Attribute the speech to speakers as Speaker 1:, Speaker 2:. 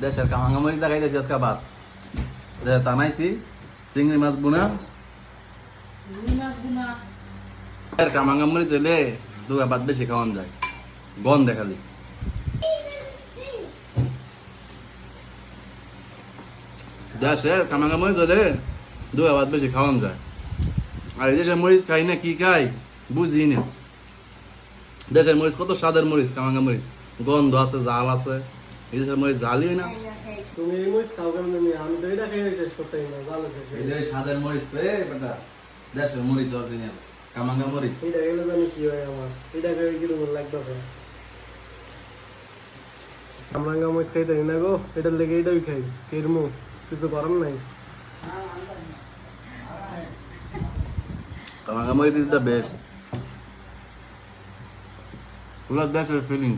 Speaker 1: দেশের কামাঙ্গা মরিচ দেখাইতেছি আজকে ভাত টানাইছি চিংড়ি মাছ বুনা কামাঙ্গা মরিচ এলে দুগা ভাত বেশি খাওয়ান যায় গন দেখালি দেশের কামাঙ্গা মরিচ এলে দুগা ভাত বেশি খাওয়ান যায় আর এই দেশের মরিচ খাই না কি খাই বুঝি না দেশের মরিচ কত স্বাদের মরিচ কামাঙ্গা মরিচ গন্ধ আছে জাল আছে এই দেশের মরিচ জালই না
Speaker 2: তুমি এই মরিচ খাও কেন তুমি আমি তো এটা খেয়ে শেষ করতেই না ভালো শেষ
Speaker 1: এই যে স্বাদের মরিচ রে বেটা দেশের মরিচ অরিজিনাল কামাঙ্গা মরিচ
Speaker 2: এটা গেলে জানি কি হয় আমার এটা খেয়ে কিরকম লাগবে কামরাঙ্গা মরিচ খাইতে না গো এটার লেগে এটাই খাই কিরমু কিছু করার নাই
Speaker 1: কামাঙ্গা মরিচ ইজ দ্য বেস্ট পুরো দেশের ফিলিং